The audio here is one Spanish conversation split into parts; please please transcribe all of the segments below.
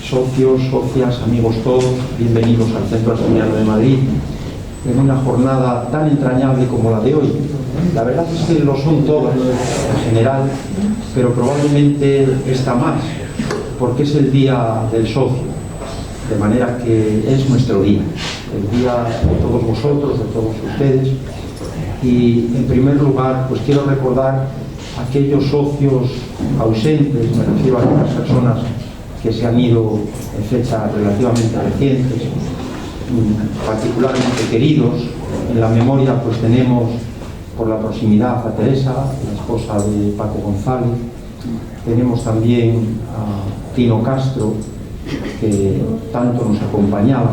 socios, socias, amigos todos, bienvenidos al Centro Asturiano de Madrid en una jornada tan entrañable como la de hoy. La verdad es que lo son todas en general, pero probablemente esta más, porque es el Día del Socio, de manera que es nuestro día, el día de todos vosotros, de todos ustedes. Y en primer lugar, pues quiero recordar a aquellos socios ausentes, me refiero a aquellas personas que se han ido en fechas relativamente recientes, particularmente queridos. En la memoria pues tenemos por la proximidad a Teresa, la esposa de Paco González. Tenemos también a Tino Castro, que tanto nos acompañaba.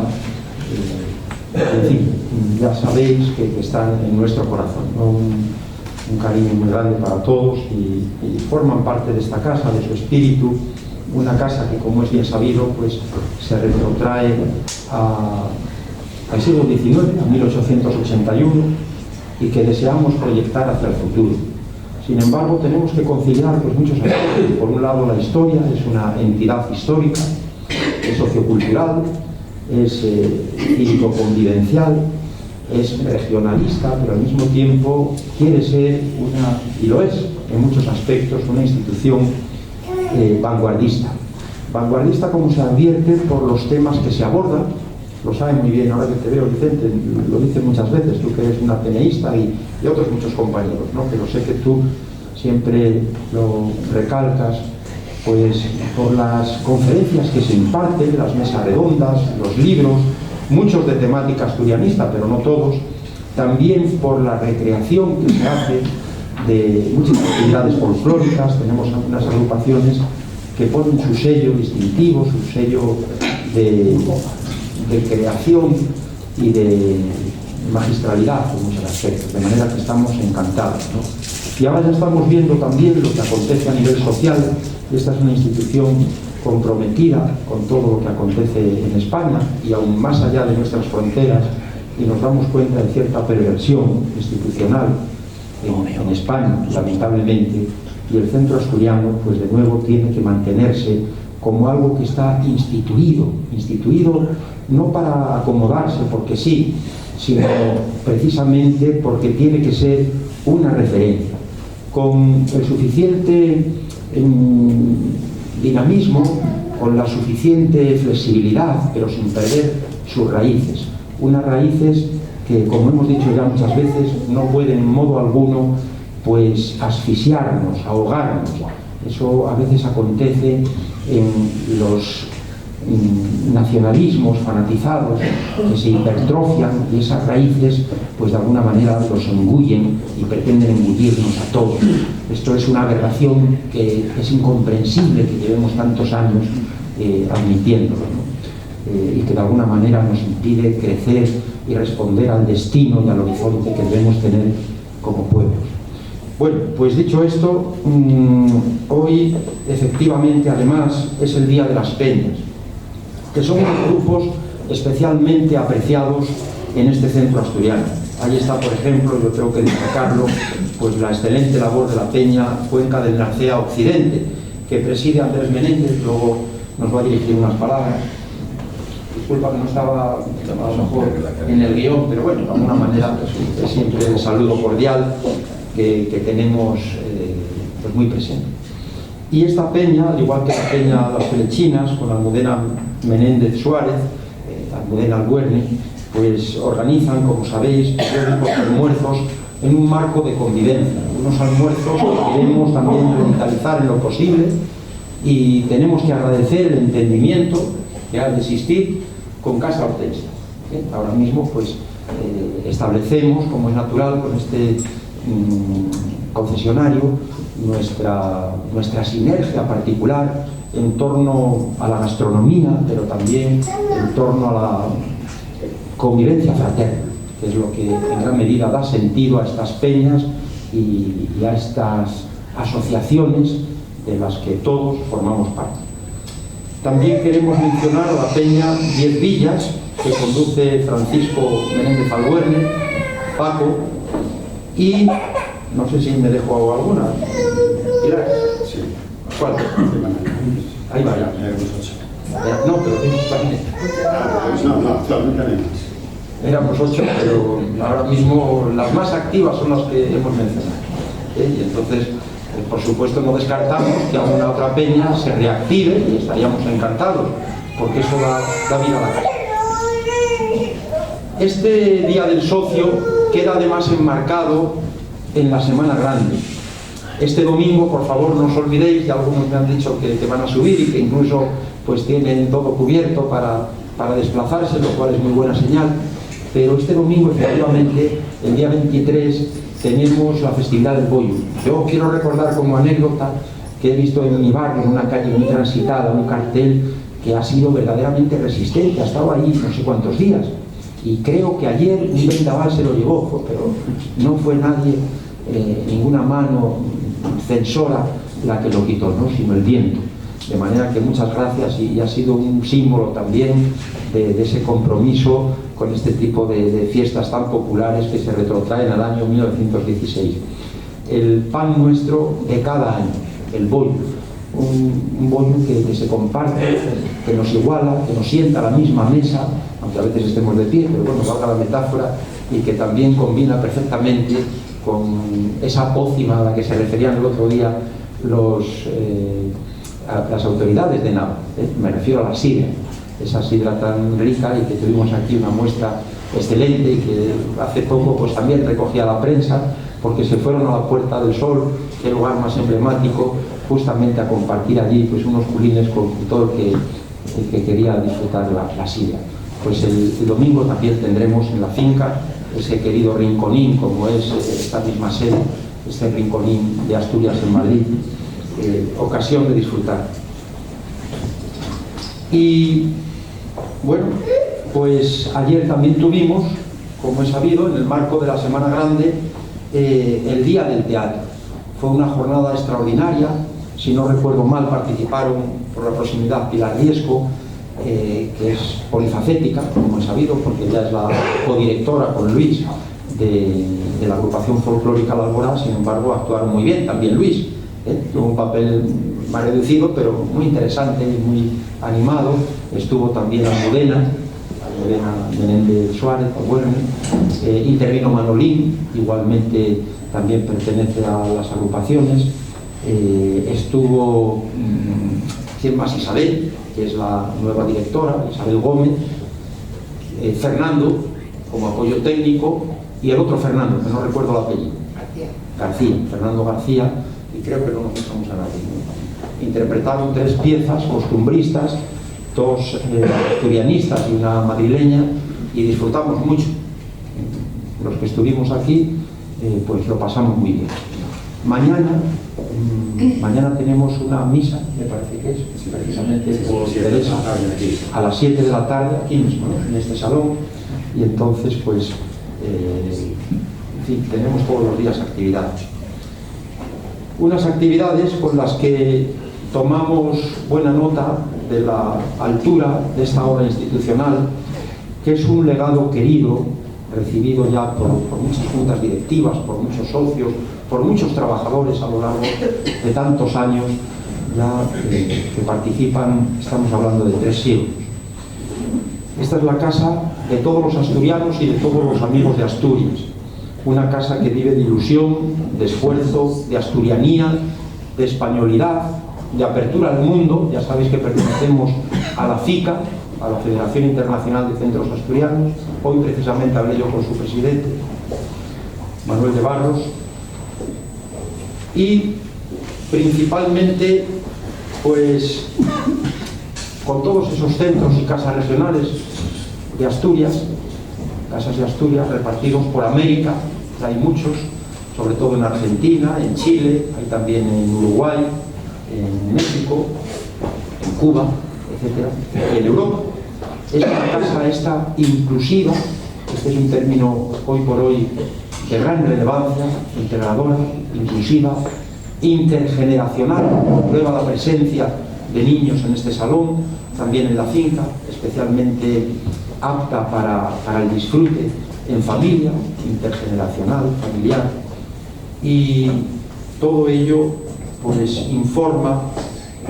En fin, ya sabéis que están en nuestro corazón, ¿no? Un cariño muy grande para todos y forman parte de esta casa, de su espíritu, una casa que, como es bien sabido, pues se retrotrae al siglo XIX, a 1881, y que deseamos proyectar hacia el futuro. Sin embargo, tenemos que conciliar pues muchos aspectos. Por un lado, la historia es una entidad histórica, es sociocultural, es cívico-convivencial, es regionalista, pero al mismo tiempo quiere ser y lo es en muchos aspectos, una institución vanguardista. Vanguardista, como se advierte por los temas que se abordan. Lo sabe muy bien, ahora que te veo, Vicente, lo dices muchas veces, tú que eres un ateneísta y otros muchos compañeros, ¿no? Pero sé que tú siempre lo recalcas, pues por las conferencias que se imparten, las mesas redondas, los libros, muchos de temática asturianista, pero no todos, también por la recreación que se hace de muchas actividades folclóricas. Tenemos algunas agrupaciones que ponen su sello distintivo, su sello de creación y de magistralidad en muchos aspectos, de manera que estamos encantados, ¿no? Y ahora ya estamos viendo también lo que acontece a nivel social. Esta es una institución comprometida con todo lo que acontece en España y aún más allá de nuestras fronteras, y nos damos cuenta de cierta perversión institucional en España, lamentablemente, y el Centro Asturiano, pues de nuevo tiene que mantenerse como algo que está instituido no para acomodarse porque sí, sino precisamente porque tiene que ser una referencia, con el suficiente dinamismo, con la suficiente flexibilidad, pero sin perder sus raíces. Unas raíces que, como hemos dicho ya muchas veces, no pueden en modo alguno pues asfixiarnos, ahogarnos. Eso a veces acontece en los nacionalismos fanatizados que se hipertrofian, y esas raíces pues de alguna manera los engullen y pretenden engullirnos a todos. Esto es una aberración que es incomprensible que llevemos tantos años admitiéndolo, ¿no? Y que de alguna manera nos impide crecer y responder al destino y al horizonte que debemos tener como pueblos. Bueno, pues dicho esto, hoy efectivamente además es el Día de las Peñas, que son unos grupos especialmente apreciados en este centro asturiano. Ahí está, por ejemplo, yo tengo que destacarlo, pues la excelente labor de la Peña Cuenca del Narcea Occidente, que preside Andrés Menéndez. Luego nos va a dirigir unas palabras. Disculpa que no estaba a lo mejor en el guión, pero bueno, de alguna manera es siempre el saludo cordial que tenemos pues muy presente. Y esta peña, al igual que la peña Las Flechinas, con Almudena Menéndez Suárez, Almudena Albuerne, pues organizan, como sabéis, periódicos almuerzos en un marco de convivencia. Unos almuerzos que queremos también revitalizar en lo posible, y tenemos que agradecer el entendimiento que ha de existir con Casa Hortensia. Ahora mismo pues establecemos, como es natural, con este concesionario, nuestra sinergia particular en torno a la gastronomía, pero también en torno a la convivencia fraterna, que es lo que en gran medida da sentido a estas peñas y a estas asociaciones de las que todos formamos parte. También queremos mencionar a la peña 10 Villas, que conduce Francisco Menéndez Albuerne, Paco, y no sé si me dejo alguna. Pilar, sí. ¿Cuál? Ahí va ya. No, pero éramos 8, pero ahora mismo las más activas son las que hemos mencionado. Y entonces, por supuesto, no descartamos que alguna otra peña se reactive y estaríamos encantados, porque eso da vida a la casa. Este Día del Socio queda además enmarcado en la Semana Grande. Este domingo, por favor, no os olvidéis, ya algunos me han dicho que van a subir y que incluso pues tienen todo cubierto para desplazarse, lo cual es muy buena señal. Pero este domingo, efectivamente, el día 23, tenemos la festividad del Bollo. Yo quiero recordar como anécdota que he visto en mi barrio, en una calle muy transitada, un cartel que ha sido verdaderamente resistente, ha estado ahí no sé cuántos días. Y creo que ayer un vendaval se lo llevó, pero no fue nadie, ninguna mano censora la que lo quitó, ¿no? Sino el viento. De manera que muchas gracias, y ha sido un símbolo también de ese compromiso con este tipo de fiestas tan populares que se retrotraen al año 1916. El pan nuestro de cada año, el bollo, un bollo que se comparte, que nos iguala, que nos sienta a la misma mesa, aunque a veces estemos de pie, pero bueno, valga la metáfora, y que también combina perfectamente con esa pócima a la que se referían el otro día las autoridades de Nava. Me refiero a la sidra, esa sidra tan rica, y que tuvimos aquí una muestra excelente, y que hace poco pues también recogía la prensa, porque se fueron a la Puerta del Sol, que lugar más emblemático, justamente a compartir allí pues unos culines con todo el que quería disfrutar la sidra. Pues el domingo también tendremos en la finca ese querido rinconín, como es esta misma sede, este rinconín de Asturias en Madrid, ocasión de disfrutar. Y bueno, pues ayer también tuvimos, como he sabido, en el marco de la Semana Grande, el Día del Teatro. Fue una jornada extraordinaria. Si no recuerdo mal, participaron por la proximidad Pilar Riesco, que es polifacética, como he sabido, porque ella es la codirectora con Luis de la agrupación folclórica La Alborada. Sin embargo, actuaron muy bien también Luis. Tuvo un papel más reducido, pero muy interesante y muy animado. Estuvo también Almudena Menéndez Suárez, intervino Manolín, igualmente también pertenece a las agrupaciones. Estuvo ¿quién más? Isabel, que es la nueva directora, Isabel Gómez, Fernando como apoyo técnico, y el otro Fernando, que no recuerdo el apellido, Fernando García, y creo que no nos pasamos a nadie, ¿no? Interpretaron 3 piezas costumbristas, 2 asturianistas y una madrileña, y disfrutamos mucho. Los que estuvimos aquí pues lo pasamos muy bien. Mañana tenemos una misa, me parece que es precisamente por Teresa, a las 7 de la tarde, aquí mismo, en este salón, y entonces pues en fin, tenemos todos los días actividades. Unas actividades con las que tomamos buena nota de la altura de esta obra institucional, que es un legado querido, recibido ya por muchas juntas directivas, por muchos socios, por muchos trabajadores a lo largo de tantos años ya que participan. Estamos hablando de 3 siglos. Esta es la casa de todos los asturianos y de todos los amigos de Asturias. Una casa que vive de ilusión, de esfuerzo, de asturianía, de españolidad, de apertura al mundo. Ya sabéis que pertenecemos a la FICA, a la Federación Internacional de Centros Asturianos. Hoy precisamente hablé yo con su presidente, Manuel de Barros. Y principalmente pues con todos esos centros y casas regionales de Asturias, casas de Asturias repartidos por América, hay muchos, sobre todo en Argentina, en Chile, hay también en Uruguay, en México, en Cuba, etcétera, y en Europa. Es una casa esta inclusiva. Este es un término hoy por hoy de gran relevancia, integradora, inclusiva, intergeneracional. Prueba la presencia de niños en este salón, también en la finca, especialmente apta para el disfrute en familia, intergeneracional, familiar. Y todo ello pues informa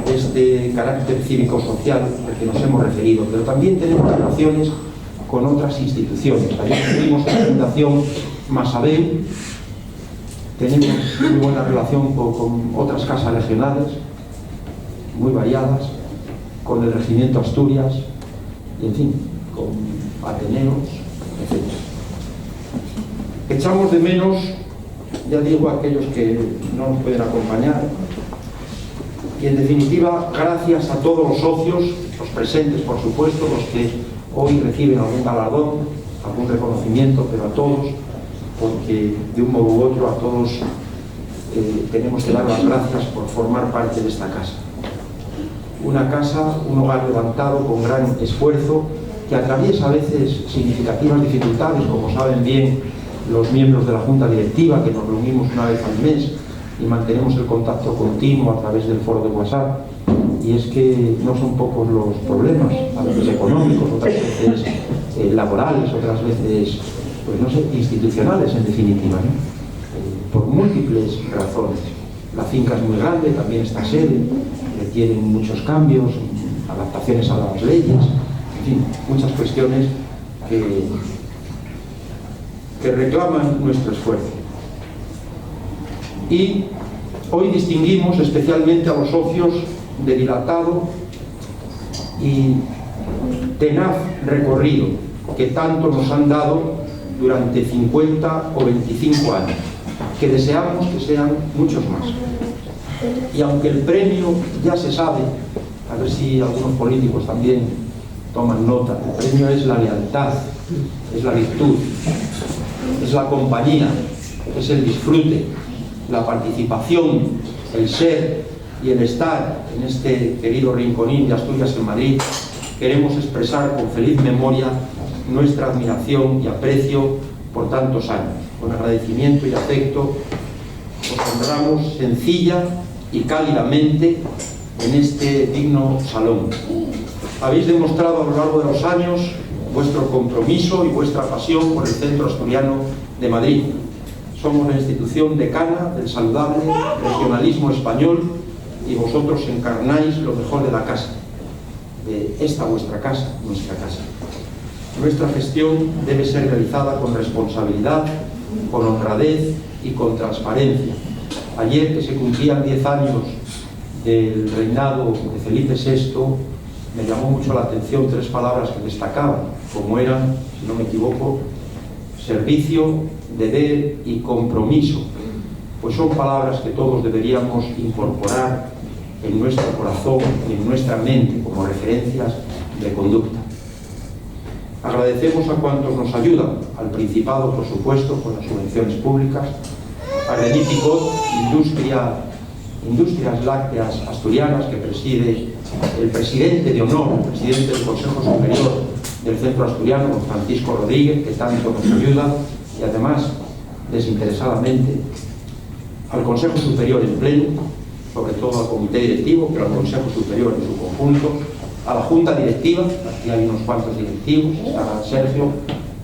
este carácter cívico-social al que nos hemos referido, pero también tenemos relaciones con otras instituciones. Ayer tuvimos la Fundación Masabeu, tenemos muy buena relación con otras casas regionales, muy variadas, con el Regimiento Asturias, y en fin, con Ateneos, etc. Echamos de menos, ya digo, a aquellos que no nos pueden acompañar, y en definitiva, gracias a todos los socios, los presentes por supuesto, los que hoy reciben algún galardón, algún reconocimiento, pero a todos, porque de un modo u otro a todos tenemos que dar las gracias por formar parte de esta casa. Una casa, un hogar levantado con gran esfuerzo, que atraviesa a veces significativas dificultades, como saben bien los miembros de la Junta Directiva, que nos reunimos una vez al mes y mantenemos el contacto continuo a través del foro de WhatsApp. Y es que no son pocos los problemas, a veces económicos, otras veces laborales, otras veces, pues no sé, institucionales en definitiva, ¿no? Por múltiples razones. La finca es muy grande, también esta sede, requieren muchos cambios, adaptaciones a las leyes, en fin, muchas cuestiones que reclaman nuestro esfuerzo. Y hoy distinguimos especialmente a los socios de dilatado y tenaz recorrido que tanto nos han dado durante 50 o 25 años, que deseamos que sean muchos más. Y aunque el premio ya se sabe, a ver si algunos políticos también toman nota, el premio es la lealtad, es la virtud, es la compañía, es el disfrute, la participación, el ser y el estar en este querido rinconín de Asturias en Madrid. Queremos expresar con feliz memoria nuestra admiración y aprecio por tantos años. Con agradecimiento y afecto os honramos sencilla y cálidamente en este digno salón. Habéis demostrado a lo largo de los años vuestro compromiso y vuestra pasión por el Centro Asturiano de Madrid. Somos la institución decana del saludable regionalismo español y vosotros encarnáis lo mejor de la casa, de esta vuestra casa, nuestra casa. Nuestra gestión debe ser realizada con responsabilidad, con honradez y con transparencia. Ayer, que se cumplían 10 años del reinado de Felipe VI, me llamó mucho la atención 3 palabras que destacaban, como eran, si no me equivoco, servicio, deber y compromiso. Pues son palabras que todos deberíamos incorporar en nuestro corazón y en nuestra mente como referencias de conducta. Agradecemos a cuantos nos ayudan, al Principado, por supuesto, con las subvenciones públicas, a Renítico, Industrias Lácteas Asturianas, que preside el presidente de honor, el presidente del Consejo Superior del Centro Asturiano, don Francisco Rodríguez, que tanto nos ayuda, y además, desinteresadamente, al Consejo Superior en pleno, sobre todo al Comité Directivo, pero al Consejo Superior en su conjunto, a la Junta Directiva. Aquí hay unos cuantos directivos, está Sergio,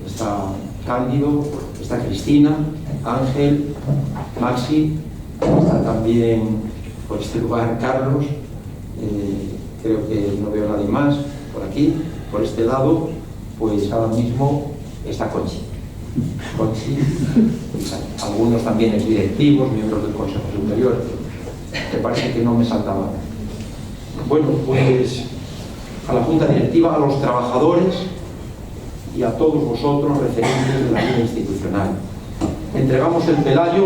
está Cándido, está Cristina, Ángel, Maxi, está también por este lugar Carlos, creo que no veo a nadie más por aquí. Por este lado, pues ahora mismo está Conchi, algunos también exdirectivos, miembros del Consejo Superior, que parece que no me saltaba. Bueno, pues a la Junta Directiva, a los trabajadores y a todos vosotros referentes de la vida institucional. Entregamos el Pelayo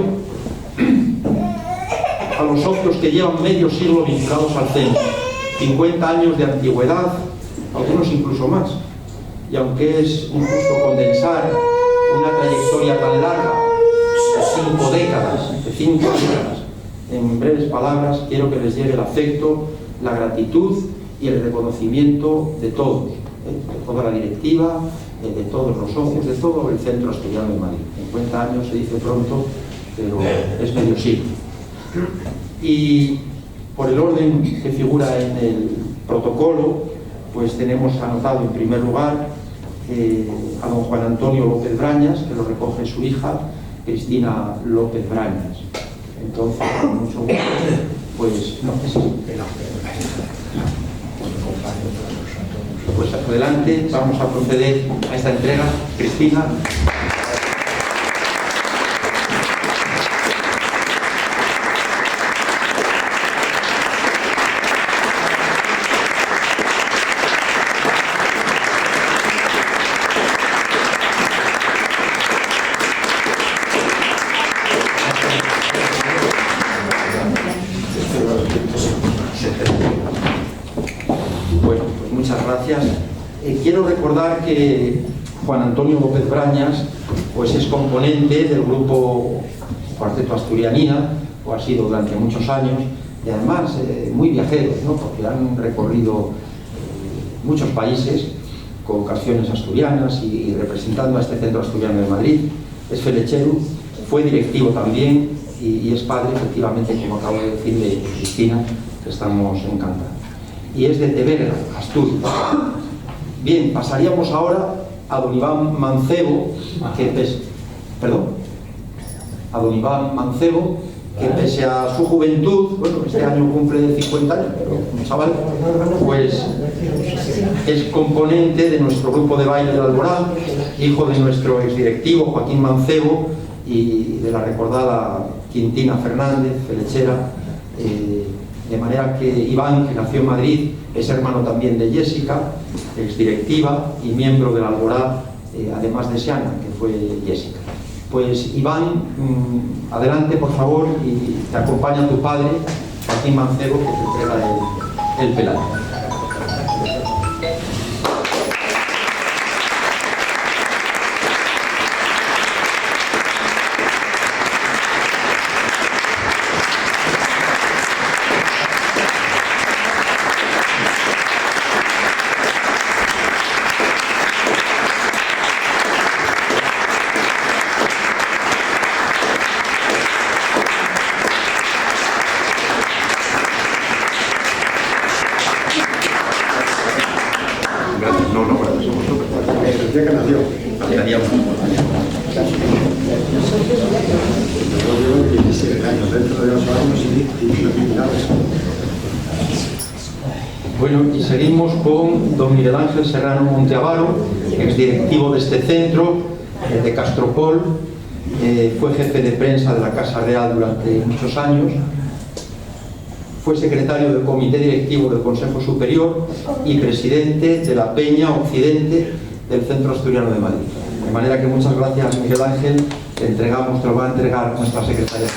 a los socios que llevan medio siglo vinculados al centro, 50 años de antigüedad, algunos incluso más. Y aunque es injusto condensar una trayectoria tan larga de 5 décadas, en breves palabras, quiero que les llegue el afecto, la gratitud y el reconocimiento de todos, de toda la directiva, de todos los socios, de todo el Centro Asturiano de Madrid. 50 años se dice pronto, pero es medio siglo. Y por el orden que figura en el protocolo, pues tenemos anotado en primer lugar a don Juan Antonio López Brañas, que lo recoge su hija Cristina López Brañas. Entonces, con mucho gusto, pues no, pues adelante, vamos a proceder a esta entrega. Cristina. Bueno, pues muchas gracias. Quiero recordar que Juan Antonio López Brañas pues es componente del grupo Cuarteto Asturianía, o ha sido durante muchos años, y además muy viajeros, ¿no? Porque han recorrido muchos países con canciones asturianas y representando a este Centro Asturiano de Madrid. Es felechero, fue directivo también y es padre, efectivamente, como acabo de decir, de Cristina, que estamos encantados. Y es de Teberga, Asturias. Bien, pasaríamos ahora a don Iván Mancebo, que pese a su juventud, bueno, este año cumple 50 años, pero un chaval, pues es componente de nuestro grupo de baile del Alborán, hijo de nuestro exdirectivo Joaquín Mancebo y de la recordada Quintina Fernández, felechera, de manera que Iván, que nació en Madrid, es hermano también de Jessica, exdirectiva y miembro del Alborán, además de Siana, que fue Jessica. Pues Iván, adelante por favor, y te acompaña tu padre, Joaquín Mancebo, que te entrega el pelayo. Bueno, y seguimos con don Miguel Ángel Serrano Monteavaro, exdirectivo de este centro, de Castropol, fue jefe de prensa de la Casa Real durante muchos años, fue secretario del Comité Directivo del Consejo Superior y presidente de la Peña Occidente del Centro Asturiano de Madrid. De manera que muchas gracias, Miguel Ángel, te lo va a entregar nuestra secretaria.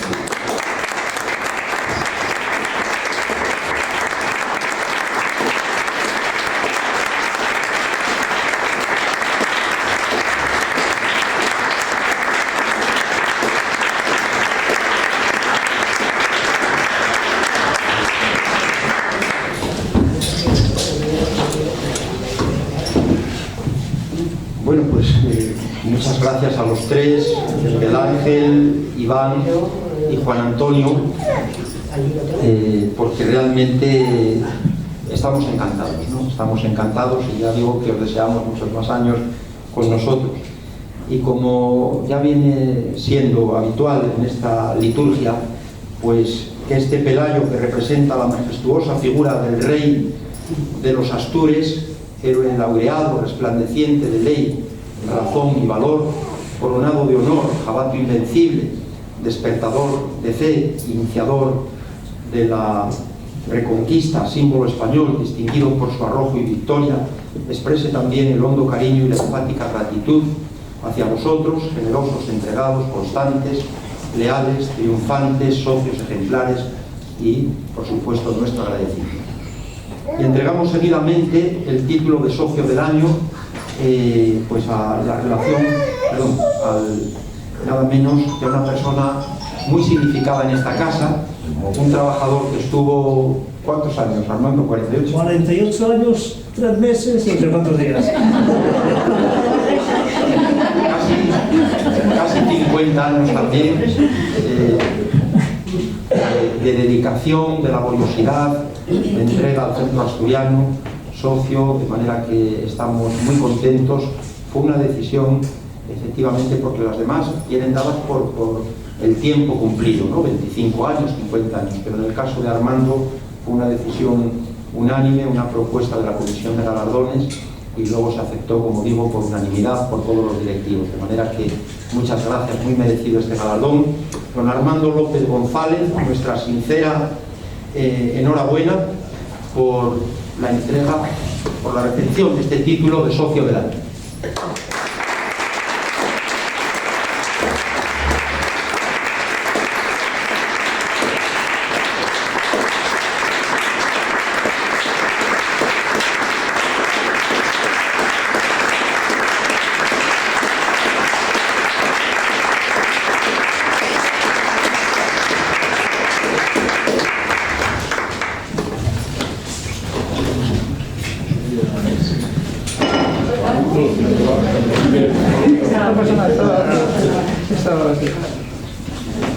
Bueno, pues muchas gracias a los tres, Miguel Ángel, Iván y Juan Antonio, porque realmente estamos encantados, ¿no? Estamos encantados y ya digo que os deseamos muchos más años con nosotros. Y como ya viene siendo habitual en esta liturgia, pues que este pelayo que representa la majestuosa figura del rey de los Astures, héroe laureado, resplandeciente de ley, razón y valor, coronado de honor, jabato invencible, despertador de fe, iniciador de la reconquista, símbolo español, distinguido por su arrojo y victoria, exprese también el hondo cariño y la enfática gratitud hacia vosotros, generosos, entregados, constantes, leales, triunfantes, socios ejemplares y, por supuesto, nuestro agradecimiento. Y entregamos seguidamente el título de socio del año pues a la relación, nada menos que a una persona muy significada en esta casa, un trabajador que estuvo, ¿cuántos años, Armando? 48. 48 años, 3 meses y 4 días. Casi 50 años también de dedicación, de laboriosidad, de entrega al Centro Asturiano, socio, de manera que estamos muy contentos. Fue una decisión, efectivamente, porque las demás vienen dadas por el tiempo cumplido, ¿no? 25 años, 50 años, pero en el caso de Armando fue una decisión unánime, una propuesta de la Comisión de Galardones, y luego se aceptó, como digo, por unanimidad por todos los directivos, de manera que muchas gracias, muy merecido este galardón. Don Armando López González, nuestra sincera enhorabuena por la entrega, por la recepción de este título de socio del año.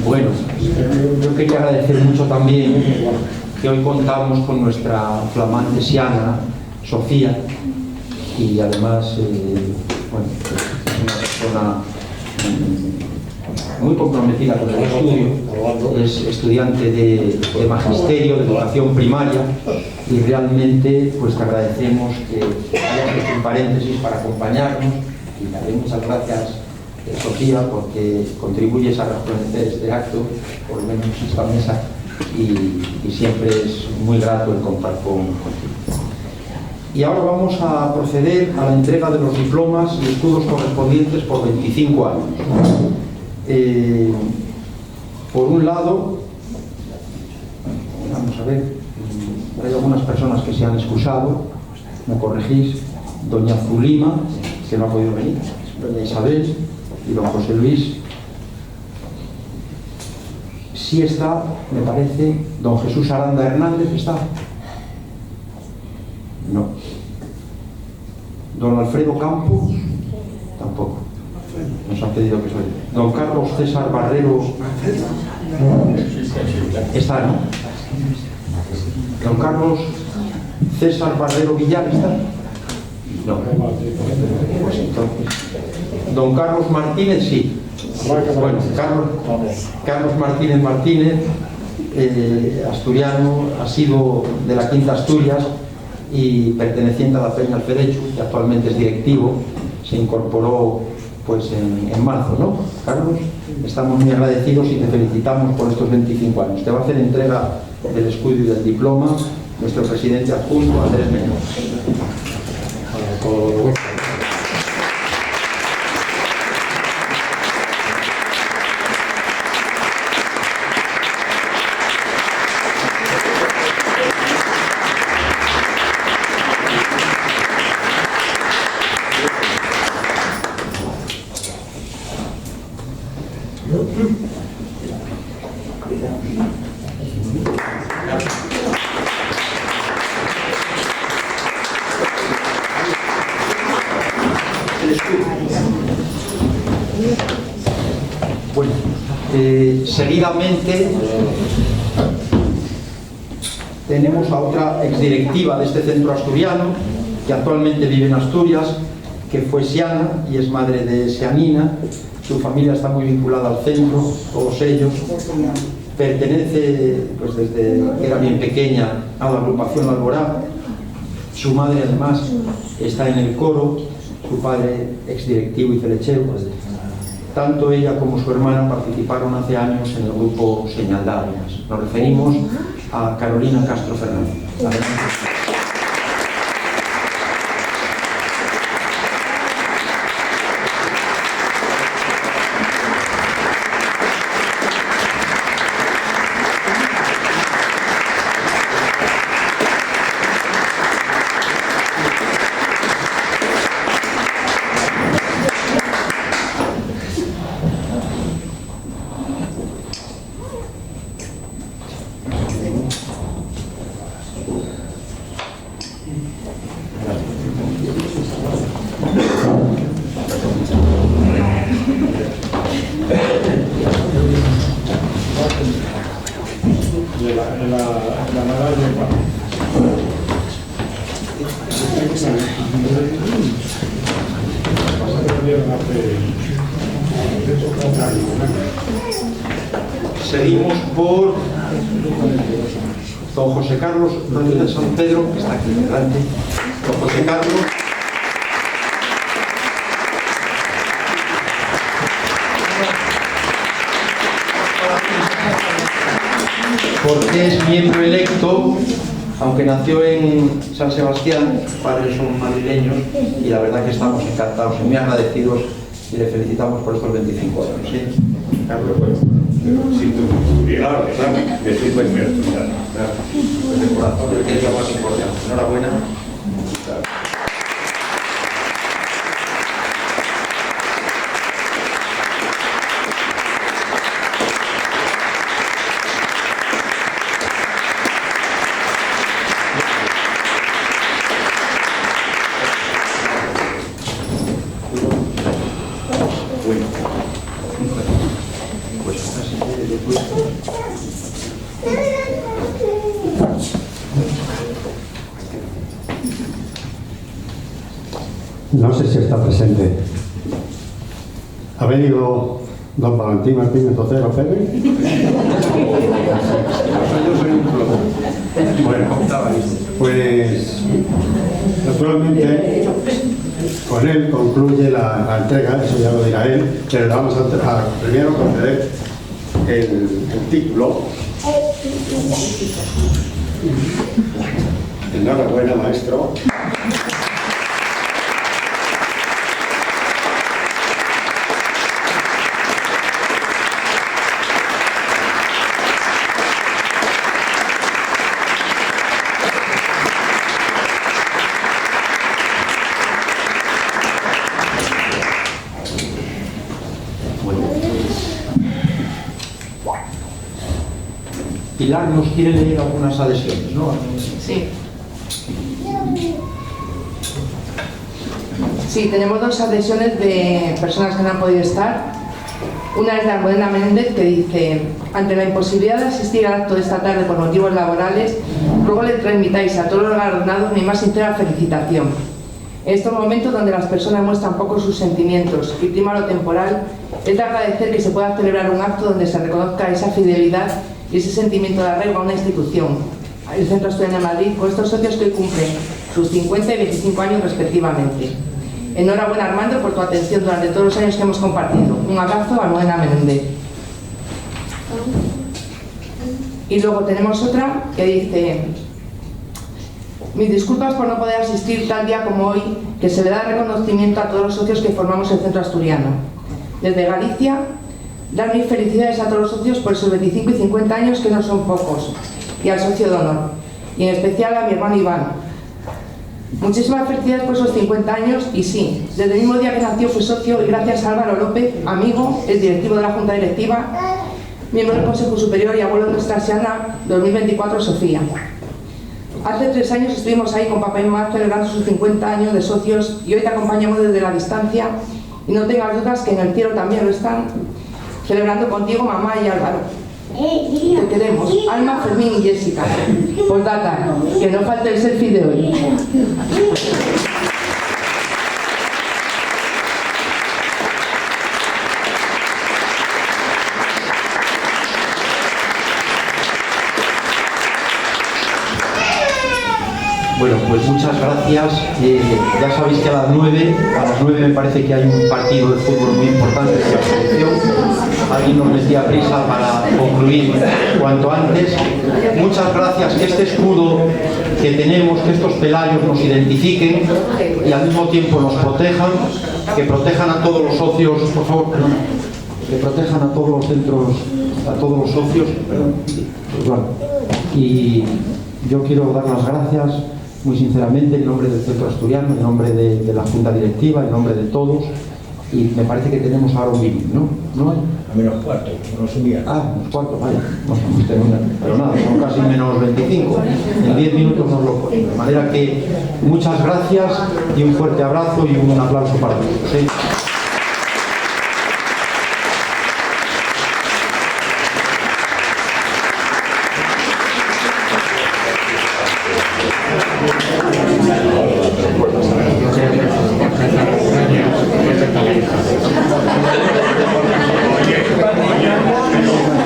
Bueno, yo quería agradecer mucho también que hoy contamos con nuestra flamante siana, Sofía, y además, bueno, es una persona muy comprometida con el estudio, es estudiante de magisterio, de educación primaria, y realmente pues te agradecemos que hayas hecho un paréntesis para acompañarnos, y le doy muchas gracias, Sofía, porque contribuyes a rejuvenecer este acto, por lo menos esta mesa, y siempre es muy grato el contar contigo. Y ahora vamos a proceder a la entrega de los diplomas y escudos correspondientes por 25 años. Por un lado, vamos a ver, hay algunas personas que se han excusado, me corregís, doña Zulima, que no ha podido venir, doña Isabel y don José Luis. Sí está, me parece, don Jesús Aranda Hernández, ¿está? No. Don Alfredo Campos, tampoco. Nos han pedido que soy. Don Carlos César Barrero, está, ¿no? Don Carlos César Barrero Villar, ¿está? No. Pues entonces. Don Carlos Martínez, sí. Bueno, Carlos Martínez, asturiano, ha sido de la Quinta Asturias y perteneciente a la Peña Alferechu, que actualmente es directivo, se incorporó pues en marzo, ¿no? Carlos, estamos muy agradecidos y te felicitamos por estos 25 años. Te va a hacer entrega del escudo y del diploma nuestro presidente adjunto, Andrés Menor. Bueno, seguidamente tenemos a otra exdirectiva de este centro asturiano, que actualmente vive en Asturias, que fue siana y es madre de Seanina. Su familia está muy vinculada al centro, todos ellos. Pertenece, pues desde que era bien pequeña, a la agrupación Alborá. Su madre, además, está en el coro, su padre exdirectivo y celechero. Tanto ella como su hermana participaron hace años en el grupo Señaldadas. Nos referimos a Carolina Castro Fernández. Seguimos por don José Carlos Rodríguez de San Pedro, que está aquí delante. Don José Carlos. Porque es miembro electo, aunque nació en San Sebastián, sus padres son madrileños y la verdad que estamos encantados y muy agradecidos y le felicitamos por estos 25 años. ¿Sí? Carlos, bueno. Si tú claro, me siento inmerso. Desde el corazón, que es lo más importante. Enhorabuena. No sé si está presente. ¿Ha venido don Valentín Martínez Otero Pérez? Bueno, pues naturalmente con él concluye la entrega, eso ya lo dirá él, pero le vamos a primero conceder el título. Enhorabuena, maestro. Pilar nos quiere leer algunas adhesiones, ¿no? Sí. Sí, tenemos dos adhesiones de personas que no han podido estar. Una es de Almudena Menéndez, que dice: ante la imposibilidad de asistir al acto de esta tarde por motivos laborales, luego le transmitáis a todos los galardonados mi más sincera felicitación. En estos momentos donde las personas muestran poco sus sentimientos y prima lo temporal, es de agradecer que se pueda celebrar un acto donde se reconozca esa fidelidad y ese sentimiento de arraigo a una institución, el Centro Asturiano de Madrid, con estos socios que hoy cumplen sus 50 y 25 años respectivamente. Enhorabuena, Armando, por tu atención durante todos los años que hemos compartido. Un abrazo a Almudena Menéndez. Y luego tenemos otra que dice: mis disculpas por no poder asistir tal día como hoy, que se le da reconocimiento a todos los socios que formamos el Centro Asturiano. Desde Galicia, dar mis felicidades a todos los socios por esos 25 y 50 años, que no son pocos, y al socio de honor, y en especial a mi hermano Iván. Muchísimas felicidades por esos 50 años, y sí, desde el mismo día que nació fui socio, y gracias a Álvaro López, amigo, es directivo de la Junta Directiva, miembro del Consejo Superior y abuelo de nuestra Siana 2024 Sofía. Hace 3 años estuvimos ahí con papá y mamá celebrando sus 50 años de socios, y hoy te acompañamos desde la distancia, y no tengas dudas que en el cielo también lo están, celebrando contigo, mamá y Álvaro. Te queremos, Alma, Fermín y Jessica. Postdata, que no falte el selfie de hoy. Bueno, pues muchas gracias. Ya sabéis que a las 9 me parece que hay un partido de fútbol muy importante de la selección. Alguien nos metía prisa para concluir cuanto antes. Muchas gracias, que este escudo que tenemos, que estos pelayos nos identifiquen y al mismo tiempo nos protejan, que protejan a todos los socios, por favor, perdón, que protejan a todos los centros, a todos los socios, perdón, pues bueno. Y yo quiero dar las gracias muy sinceramente en nombre del Centro Asturiano, en nombre de la Junta Directiva, en nombre de todos, y me parece que tenemos ahora un vídeo, ¿no? ¿No hay? A menos cuarto, no subía. Ah, menos cuarto, vaya. No, pero nada, son casi menos 25. En 10 minutos nos lo ponen. De manera que muchas gracias y un fuerte abrazo y un aplauso para todos. ¿Sí?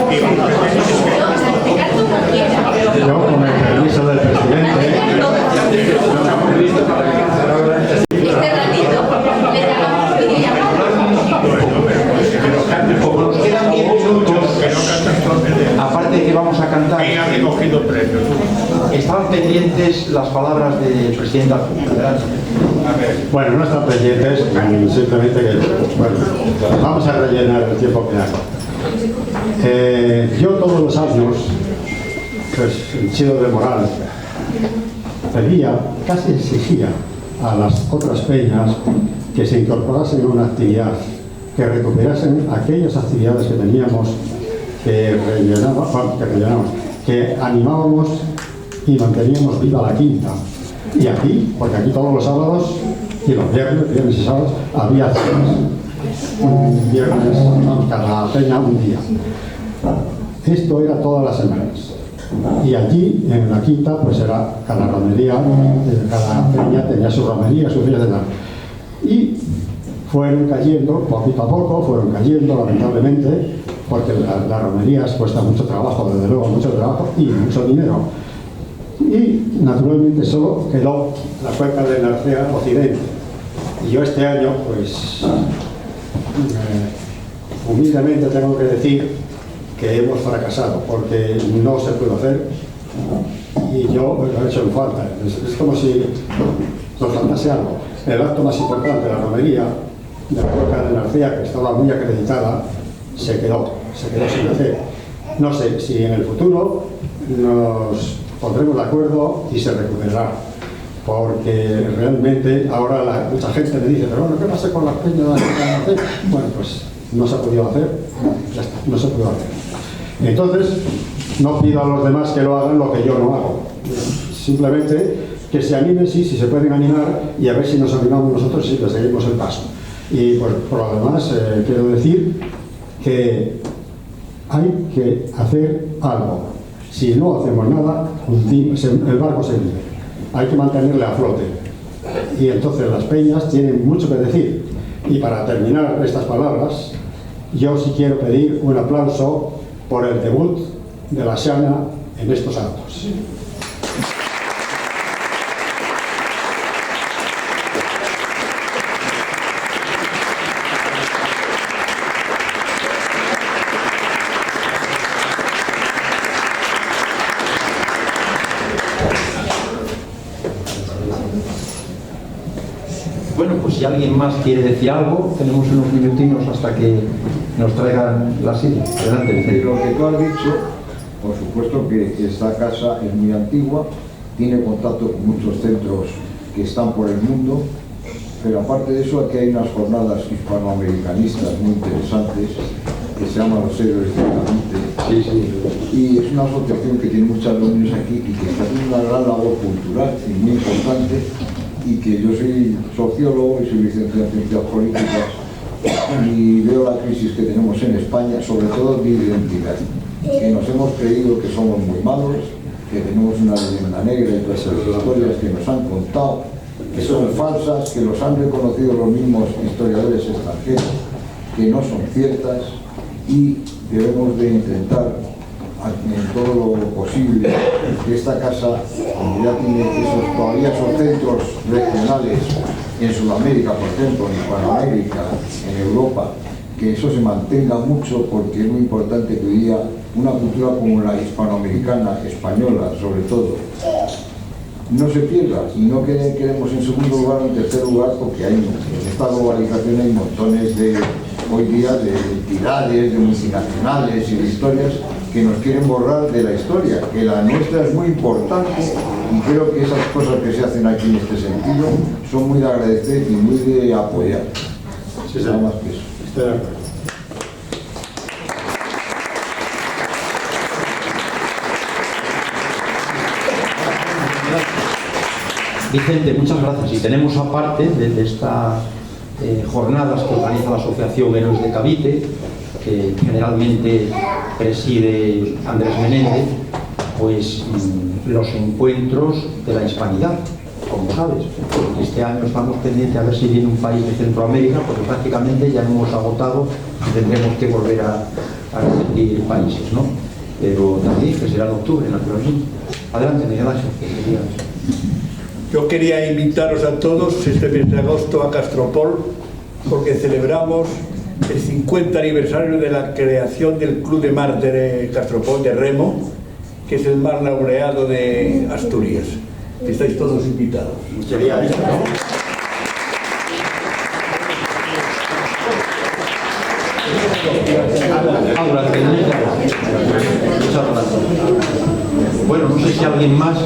Oye, estaban pendientes las palabras del presidente Alfonso. Bueno, no están pendientes, simplemente que, bueno, vamos a rellenar el tiempo que hay. Yo todos los años, pues, el Chido de Moral pedía, casi exigía a las otras peñas que se incorporasen a una actividad, que recuperasen aquellas actividades que teníamos, que animábamos y manteníamos viva la quinta. Y aquí, porque aquí todos los sábados y los viernes y sábados, había acciones. Un viernes, cada peña un día. Esto era todas las semanas. Y allí, en la quinta, pues era cada romería, cada peña tenía su romería, sus días de nada. Y fueron cayendo, poquito a poco, fueron cayendo, lamentablemente, porque las romerías cuesta mucho trabajo, desde luego, mucho trabajo y mucho dinero. Y, naturalmente, solo quedó la cuenca de Narcea Occidente. Y yo este año, pues, humildemente tengo que decir que hemos fracasado, porque no se pudo hacer y yo lo he hecho en falta. Es como si nos faltase algo. El acto más importante, la romería de la cuenca de Narcea, que estaba muy acreditada, se quedó sin hacer. No sé si en el futuro nos pondremos de acuerdo y se recuperará, porque realmente ahora mucha gente me dice, pero bueno, ¿qué pasa con las peñas de Narcea? Bueno, pues no se ha podido hacer, ya está, no se pudo hacer. Entonces, no pido a los demás que lo hagan lo que yo no hago. Simplemente que se animen, sí, si se pueden animar, y a ver si nos animamos nosotros y le seguimos el paso. Y pues, por lo demás, quiero decir que hay que hacer algo. Si no hacemos nada, el barco se hunde. Hay que mantenerle a flote. Y entonces las peñas tienen mucho que decir. Y para terminar estas palabras, yo sí quiero pedir un aplauso por el debut de la Xana en estos actos. Bueno, pues si alguien más quiere decir algo, tenemos unos minutinos hasta que nos traigan la silla. Adelante, Vicente. Lo que tú has dicho, por supuesto que esta casa es muy antigua, tiene contacto con muchos centros que están por el mundo, pero aparte de eso aquí hay unas jornadas hispanoamericanistas muy interesantes que se llaman Los Héroes de Cavite. Y es una asociación que tiene muchas reuniones aquí y que está haciendo una gran labor cultural y muy importante, y que yo soy sociólogo y soy licenciado en ciencias políticas y veo la crisis que tenemos en España, sobre todo de identidad, que nos hemos creído que somos muy malos, que tenemos una leyenda negra y todas esas historias que nos han contado, que son falsas, que los han reconocido los mismos historiadores extranjeros, que no son ciertas, y debemos de intentar en todo lo posible que esta casa, como ya tiene todavía esos centros regionales en Sudamérica, por ejemplo, en Hispanoamérica, en Europa, que eso se mantenga mucho, porque es muy importante que hoy día una cultura como la hispanoamericana, española sobre todo, no se pierda, y no queremos en segundo lugar o en tercer lugar, porque en esta globalización hay montones hoy día de entidades, de multinacionales y de historias que nos quieren borrar de la historia, que la nuestra es muy importante, y creo que esas cosas que se hacen aquí en este sentido son muy de agradecer y muy de apoyar. Sí, nada más que eso. Estoy de acuerdo. Vicente, muchas gracias. Y tenemos aparte de estas jornadas que organiza la Asociación Héroes de Cavite, que generalmente preside Andrés Menéndez, pues los encuentros de la hispanidad, como sabes. Este año estamos pendientes a ver si viene un país de Centroamérica, porque prácticamente ya hemos agotado y tendremos que volver a repetir países, ¿no? Pero también que será en octubre, naturalmente. Adelante, Miguel Ángel. Yo quería invitaros a todos este mes de agosto a Castropol, porque celebramos el 50 aniversario de la creación del Club de Mar de Castropol de Remo, que es el más laureado de Asturias. Estáis todos invitados. Bueno, no sé si alguien más.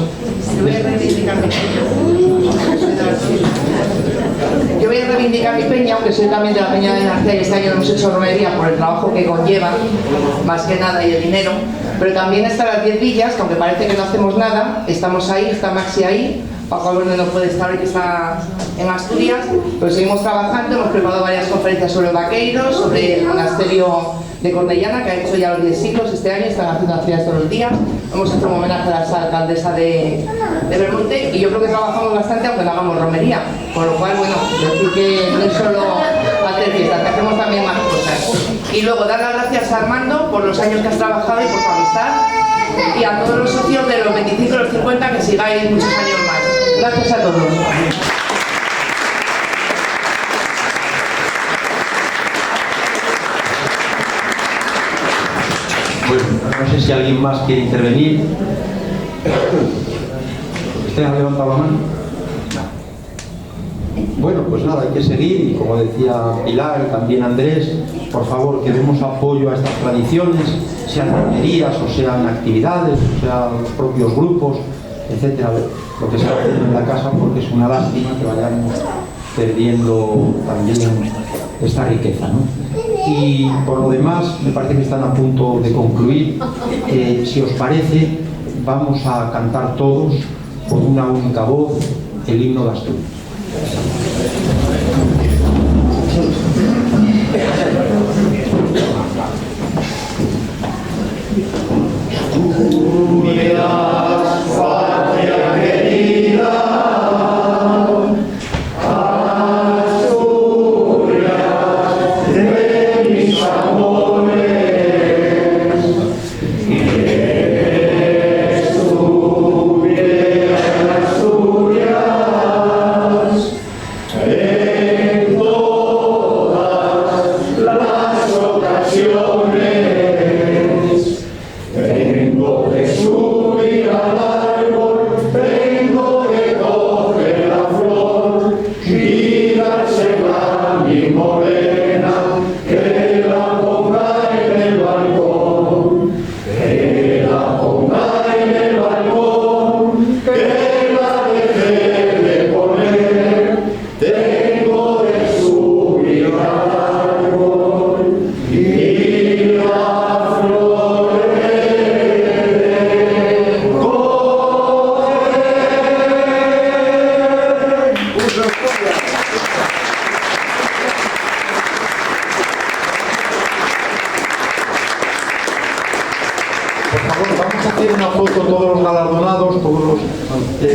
Yo voy a reivindicar mi peña, aunque soy también de la Peña de Narcea y este año no hemos hecho romería por el trabajo que conlleva, más que nada, y el dinero. Pero también están las 10 villas, que aunque parece que no hacemos nada, estamos ahí, está Maxi ahí, Paco Alberto no puede estar hoy, que está en Asturias, pero seguimos trabajando, hemos preparado varias conferencias sobre vaqueiros, sobre el monasterio de Cornellana, que ha hecho ya los 10 siglos este año, están haciendo actividades todos los días. Hemos hecho un homenaje a la alcaldesa de Belmonte, y yo creo que trabajamos bastante aunque no hagamos romería, con lo cual, bueno, decir que no es solo hacer fiestas, que hacemos también más cosas. Y luego dar las gracias a Armando por los años que has trabajado y por tu amistad, y a todos los socios de los 25 y los 50 que sigáis muchos años más. Gracias a todos. Bueno, no sé si alguien más quiere intervenir. ¿Usted ha levantado la mano? Bueno, pues nada, hay que seguir, y como decía Pilar, también Andrés, por favor, que demos apoyo a estas tradiciones, sean romerías o sean actividades, o sean los propios grupos, etcétera, lo que se hace en la casa, porque es una lástima que vayamos perdiendo también esta riqueza, ¿no? Y por lo demás, me parece que están a punto de concluir. Si os parece, vamos a cantar todos con una única voz el himno de Asturias.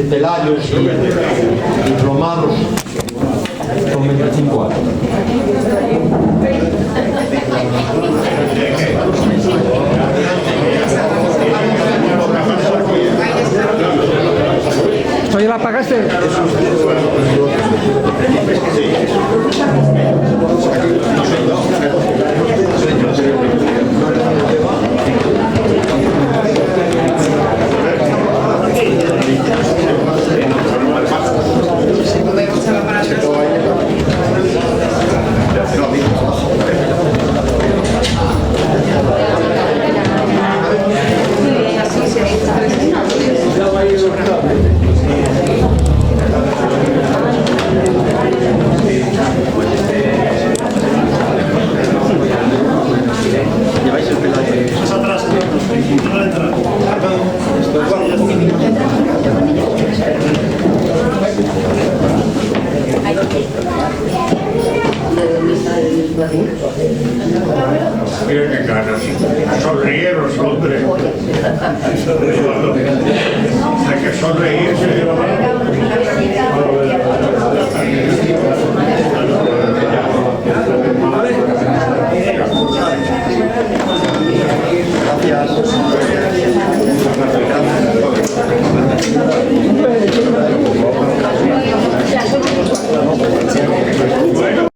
Pelayos y diplomados con 25 años. ¿Oye, la apagaste? Mira qué ganas. Sonrieros, hombre.